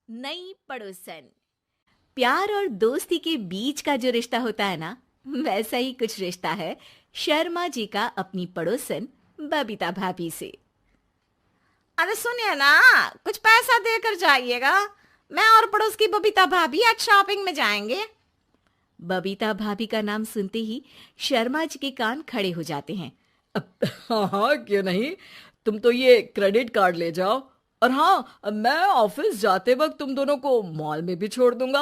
नई पड़ोसन। प्यार और दोस्ती के बीच का जो रिश्ता होता है ना, वैसा ही कुछ रिश्ता है शर्मा जी का अपनी पड़ोसन बबीता भाभी से। अरे सुनिए ना, कुछ पैसा देकर जाइएगा। मैं और पड़ोस की बबीता भाभी आज शॉपिंग में जाएंगे। बबीता भाभी का नाम सुनते ही शर्मा जी के कान खड़े हो जाते हैं। हाँ हाँ, क्यों नहीं। तुम तो ये क्रेडिट कार्ड ले जाओ। और हाँ, मैं ऑफिस जाते वक्त तुम दोनों को मॉल में भी छोड़ दूंगा।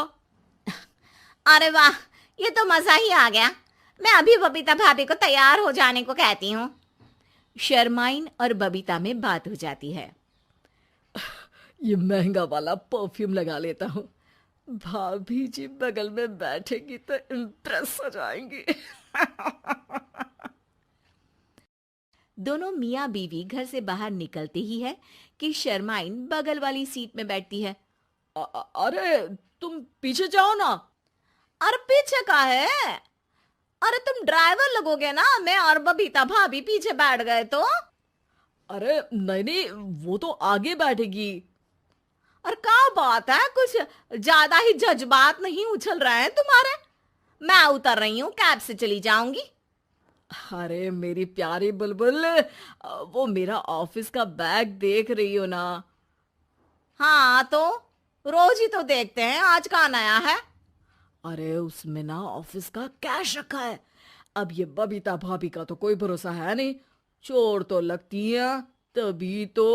अरे वाह, ये तो मजा ही आ गया। मैं अभी बबीता भाभी को तैयार हो जाने को कहती हूँ। शर्माइन और बबीता में बात हो जाती है। ये महंगा वाला परफ्यूम लगा लेता हूँ। भाभी जी बगल में बैठेगी तो इम्प्रेस हो जाएंगी। दोनों मियाँ बीवी घर से बाहर निकलते ही है कि शर्माइन बगल वाली सीट में बैठती है। अरे तुम पीछे जाओ ना। अरे पीछे का है? अरे तुम ड्राइवर लगोगे ना, मैं और बबीता भाभी पीछे बैठ गए तो। अरे नहीं नहीं, वो तो आगे बैठेगी। और क्या बात है, कुछ ज्यादा ही जज्बात नहीं उछल रहे हैं तुम्हारे? मैं उतर रही हूँ, कैब से चली जाऊंगी। अरे मेरी प्यारी बुलबुल, वो मेरा ऑफिस का बैग देख रही हो ना। हाँ तो रोज ही तो देखते हैं, आज का नया है? अरे उसमें ना ऑफिस का कैश रखा है। अब ये बबीता भाभी का तो कोई भरोसा है नहीं, चोर तो लगती है तभी तो।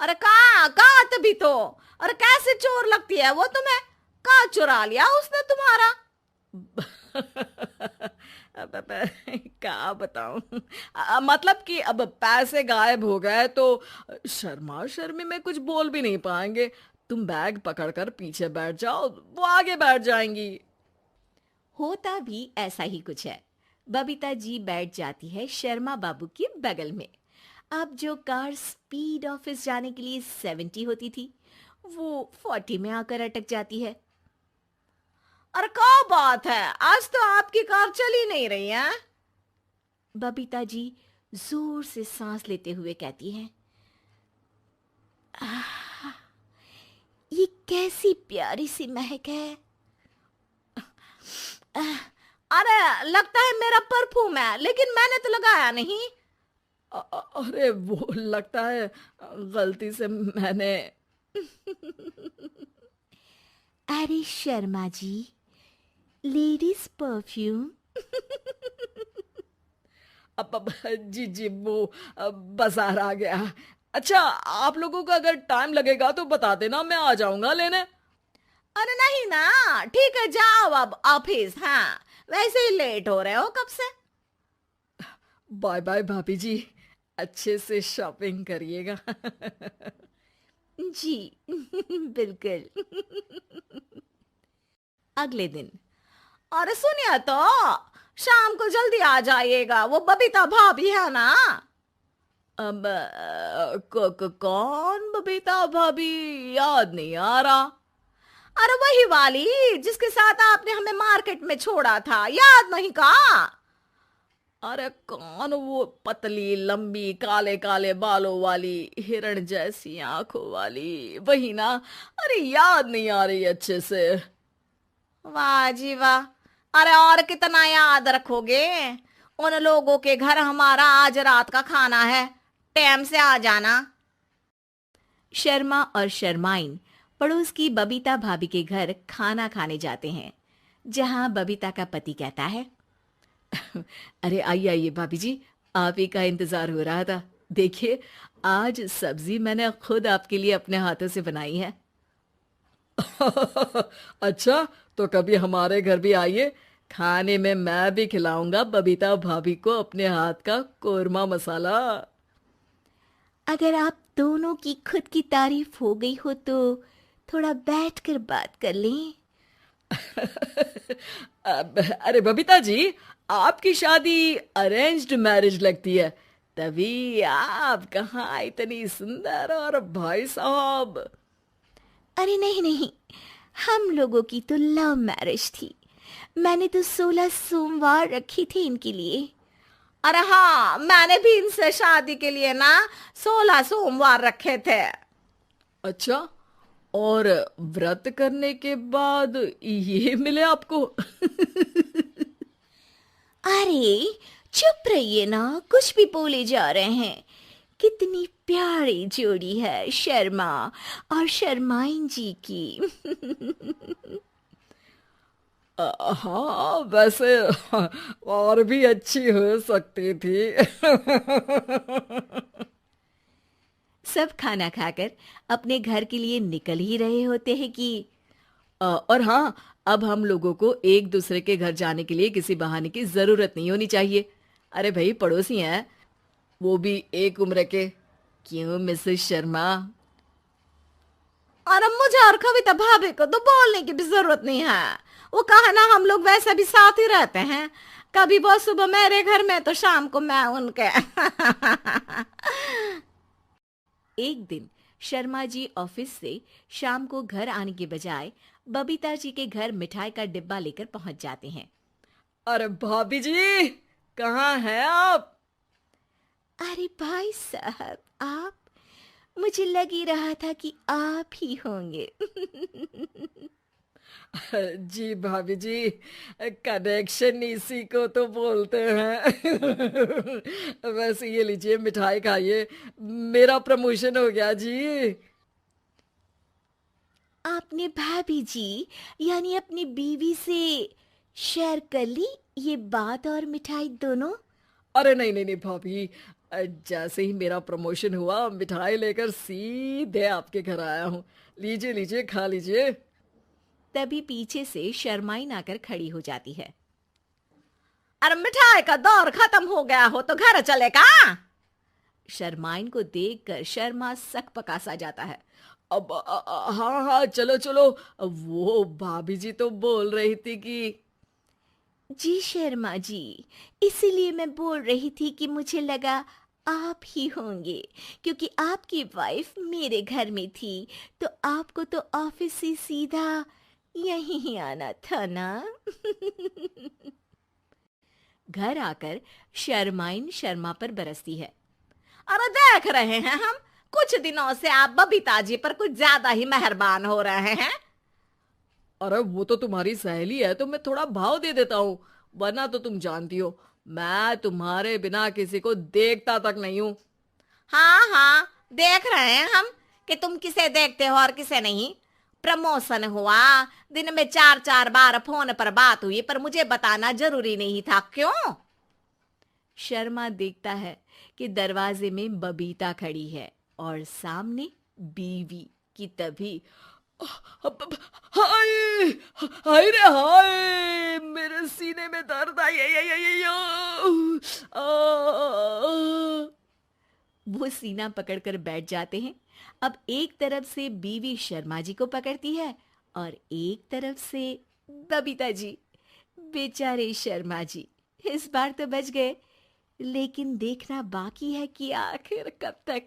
अरे कहाँ कहाँ तभी तो। अरे कैसे चोर लगती है वो तुम्हें? कहाँ चुरा लिया उसने तुम्हारा? क्या बताऊं। मतलब कि अब पैसे गायब हो गए तो शर्मा शर्मी में कुछ बोल भी नहीं पाएंगे। तुम बैग पकड़कर पीछे बैठ जाओ, वो आगे बैठ जाएंगी। होता भी ऐसा ही कुछ है। बबीता जी बैठ जाती है शर्मा बाबू के बगल में। अब जो कार स्पीड ऑफिस जाने के लिए 70 होती थी, वो 40 में आकर अटक जाती है। अरे क्या बात है, आज तो आपकी कार चली नहीं रही है। बबीता जी जोर से सांस लेते हुए कहती हैं, "आह, ये कैसी प्यारी सी महक है। अरे लगता है मेरा परफ्यूम है, लेकिन मैंने तो लगाया नहीं। अरे वो लगता है गलती से मैंने। अरे शर्मा जी, लेडीज परफ्यूम। अब जी जी, वो बाजार आ गया। अच्छा, आप लोगों को अगर टाइम लगेगा तो बता देना, मैं आ जाऊंगा लेने। अरे नहीं ना, ठीक है जाओ अब ऑफिस। हाँ वैसे ही लेट हो रहे हो कब से। बाय बाय भाभी जी, अच्छे से शॉपिंग करिएगा। जी बिल्कुल। अगले दिन। अरे सुनिए तो, शाम को जल्दी आ जाइएगा, वो बबीता भाभी है ना। अब कौन बबीता भाभी? याद नहीं आ रहा। अरे वही वाली जिसके साथ आपने हमें मार्केट में छोड़ा था, याद नहीं का? अरे कौन वो पतली लंबी काले काले बालों वाली हिरण जैसी आंखों वाली, वही ना। अरे याद नहीं आ रही अच्छे से। वाह जी वाह। अरे और कितना याद रखोगे? उन लोगों के घर हमारा आज रात का खाना है, टाइम से आ जाना। शर्मा और शर्माइन पड़ोस की बबीता भाभी के घर खाना खाने जाते हैं, जहां बबीता का पति कहता है, अरे आइए आइए भाभी जी, आप ही का इंतजार हो रहा था। देखिए, आज सब्जी मैंने खुद आपके लिए अपने हाथों से बनाई है। अच्छा, तो कभी हमारे घर भी आइए। खाने में मैं भी खिलाऊंगा बबीता भाभी को अपने हाथ का कोरमा मसाला। अगर आप दोनों की खुद की तारीफ हो गई हो तो थोड़ा बैठकर बात कर लें। अरे बबीता जी, आपकी शादी अरेंज्ड मैरिज लगती है, तभी आप कहाँ इतनी सुंदर। और भाई साहब? अरे नहीं नहीं, हम लोगों की तो लव मैरिज थी। मैंने तो 16 सोमवार रखी थी इनके लिए। अरे हाँ, मैंने भी इनसे शादी के लिए ना 16 सोमवार रखे थे। अच्छा, और व्रत करने के बाद ये मिले आपको? अरे चुप रहिए ना, कुछ भी बोले जा रहे हैं। कितनी प्यारी जोड़ी है शर्मा और शर्माइन जी की। हाँ वैसे और भी अच्छी हो सकती थी। सब खाना खाकर अपने घर के लिए निकल ही रहे होते हैं कि और हाँ, अब हम लोगों को एक दूसरे के घर जाने के लिए किसी बहाने की जरूरत नहीं होनी चाहिए। अरे भाई, पड़ोसी हैं, वो भी एक उम्र के। क्यों मिसेस शर्मा? और अब मुझे और कविता भाभी को तो बोलने की भी जरूरत नहीं है। वो कहा ना, हम लोग वैसे भी साथ ही रहते हैं। कभी वो सुबह मेरे घर में तो शाम को मैं उनके। एक दिन शर्मा जी ऑफिस से शाम को घर आने के बजाय बबीता जी के घर मिठाई का डिब्बा लेकर पहुंच जाते हैं। अरे भाभी जी, कहाँ हैं आप? अरे भाई साहब, आप? मुझे लग ही रहा था कि आप ही होंगे। जी भाभी जी, कनेक्शन इसी को तो बोलते हैं। वैसे ये लीजिए, मिठाई खाइए, मेरा प्रमोशन हो गया जी। आपने भाभी जी यानी अपनी बीवी से शेयर कर ली ये बात और मिठाई दोनों? अरे नहीं नहीं नहीं भाभी, जैसे ही मेरा प्रमोशन हुआ, मिठाई लेकर सीधे आपके घर आया हूँ। लीजिए लीजिए, खा लीजिए। तभी पीछे से शर्माइन आकर खड़ी हो जाती है। अरे मिठाई का दौर खत्म हो गया हो तो घर चले का? शर्माइन को देखकर शर्मा सकपका सा जाता है। अब हाँ हाँ, चलो चलो। वो भाभी जी तो बोल रही थी कि जी शर्मा जी, इसीलिए मैं बोल रही थी कि मुझे लगा आप ही होंगे, क्योंकि आपकी वाइफ मेरे घर में थी तो आपको तो ऑफिस से सीधा यहीं ही आना था ना। घर आकर शर्माइन शर्मा पर बरसती है। अरे देख रहे हैं हम, कुछ दिनों से आप बबीता जी पर कुछ ज्यादा ही मेहरबान हो रहे हैं। अरे वो तो तुम्हारी सहेली है तो मैं थोड़ा भाव दे देता हूँ, वरना तो तुम जानती हो मैं तुम्हारे बिना किसी को देखता तक नहीं हूँ। हाँ हाँ, देख रहे हैं हम कि तुम किसे देखते हो और किसे नहीं। प्रमोशन हुआ, दिन में 4-4 बार फोन पर बात हुई, पर मुझे बताना जरूरी नहीं था, क्यों? शर्मा देखता है कि दरवाजे में बबीता खड़ी है और सामने बीवी की। तभी हाय हाय रे हाय, मेरे सीने में दर्द आई। वो सीना पकड़कर बैठ जाते हैं। अब एक तरफ से बीवी शर्मा जी को पकड़ती है और एक तरफ से बबीता जी। बेचारे शर्मा जी इस बार तो बच गए, लेकिन देखना बाकी है कि आखिर कब तक।